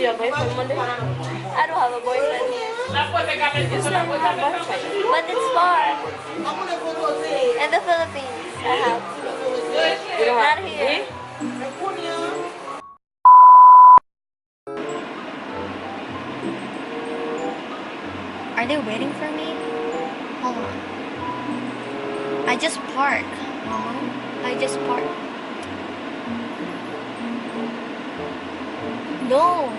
see your boyfriend Monday? I don't have a boyfriend here. You still don't have a boyfriend. But it's far. In the Philippines, I have. You don't Not have here. Are they waiting for me? Hold on. I just parked, Mama. I just parked. No.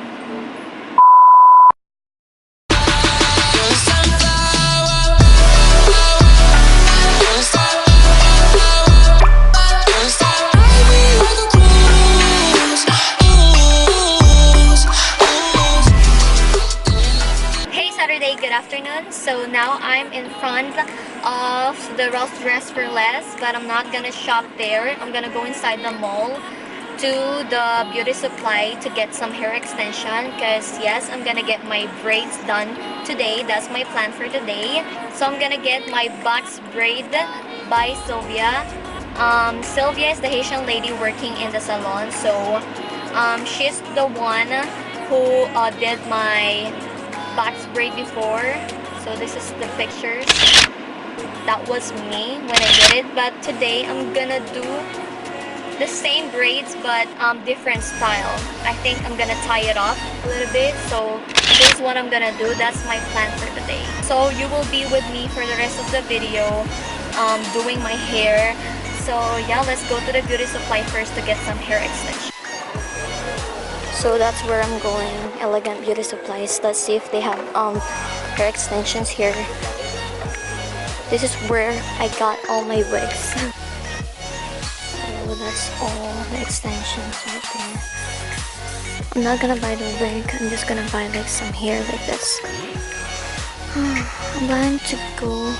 Good afternoon. So now I'm in front of the Ross Dress for Less, but I'm not gonna shop there. I'm gonna go inside the mall to the beauty supply to get some hair extension, because yes, I'm gonna get my braids done today. That's my plan for today. So I'm gonna get my box braid by Sylvia. Sylvia is the Haitian lady working in the salon, so she's the one who did my box braid before. So this is the pictures. That was me when I did it, but today I'm gonna do the same braids but different style. I think I'm gonna tie it off a little bit. So this is what I'm gonna do. That's my plan for today. So you will be with me for the rest of the video doing my hair. So yeah, let's go to the beauty supply first to get some hair extension. So that's where I'm going, Elegant Beauty Supplies. Let's see if they have hair extensions here. This is where I got all my wigs. So that's all the extensions right there. I'm not gonna buy the wig, I'm just gonna buy like some hair like this. I'm planning to go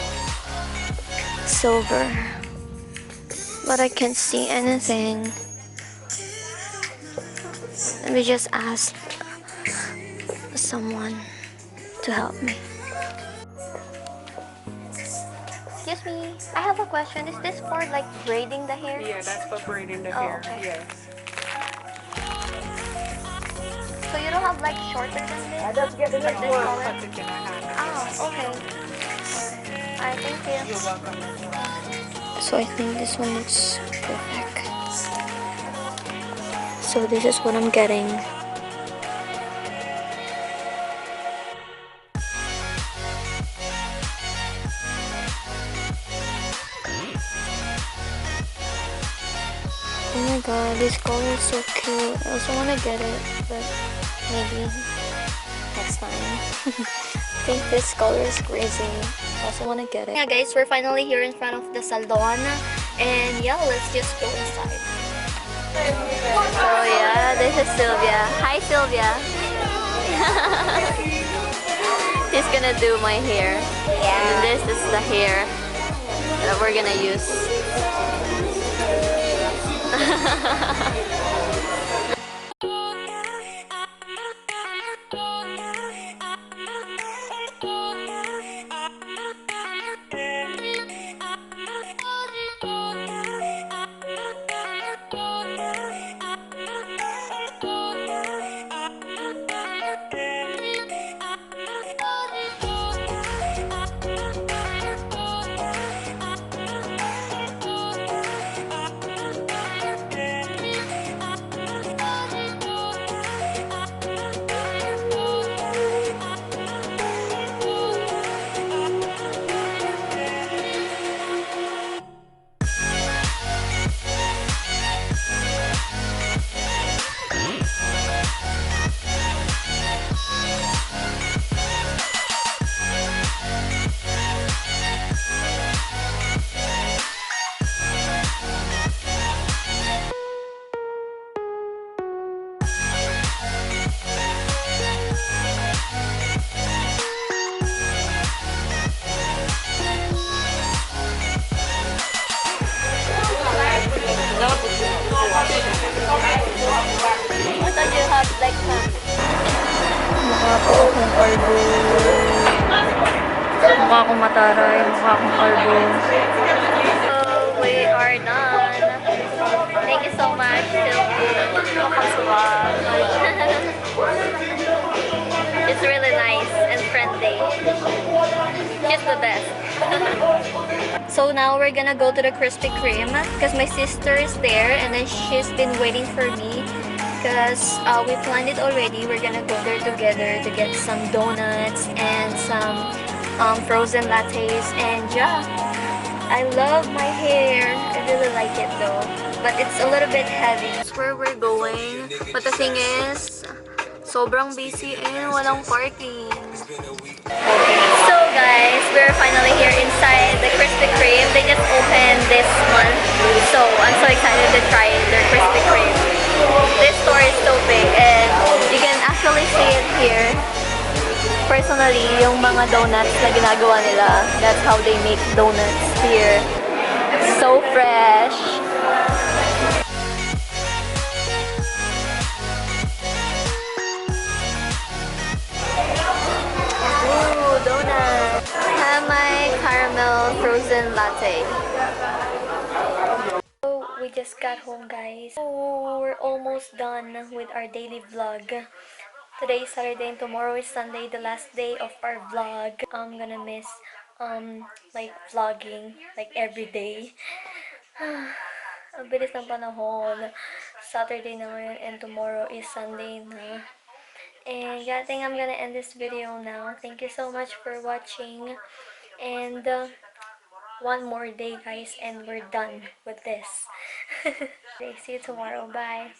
silver, but I can't see anything. Let me just ask someone to help me. Excuse me, I have a question. Is this for like braiding the hair? Yeah, that's for braiding the hair. Okay. Yes. So you don't have like shorter than this? I just get the next this one. color? Oh, Okay. Alright, thank you. you're welcome. So I think this one looks perfect. So this is what I'm getting. Oh my god, this color is so cute. I also want to get it, but maybe next time. I think this color is crazy. I also want to get it. Yeah guys, we're finally here in front of the salon. And yeah, let's just go inside. So yeah, this is Sylvia. Hi Sylvia. He's gonna do my hair. Yeah. And this is the hair that we're gonna use. I thought you have like mukha ko akong kalbo. Mukha akong mataray. Mukha akong kalbo. So, we are done. Thank you so much, Sylvie. Welcome to vlog. She's the best. So now we're gonna go to the Krispy Kreme because my sister is there and then she's been waiting for me because we planned it already. We're gonna go there together to get some donuts and some frozen lattes, and yeah, I love my hair. I really like it though, but it's a little bit heavy. That's where we're going, but the thing is, sobrang busy and walang parking. So guys, we're finally here inside the Krispy Kreme. They just opened this month, so I'm so excited to try their Krispy Kreme. This store is so big and you can actually see it here. Personally, yung mga donuts na ginagawa nila, that's how they make donuts here. So fresh. Ooh, donut. Have my caramel frozen latte. So we just got home, guys. Oh, we're almost done with our daily vlog. Today is Saturday and tomorrow is Sunday, the last day of our vlog. I'm gonna miss like vlogging like every day. Ang bilis ng panahon. Saturday na ngayon and tomorrow is Sunday na. And yeah, I think I'm gonna end this video now. Thank you so much for watching. And one more day, guys, and we're done with this. Okay, see you tomorrow. Bye.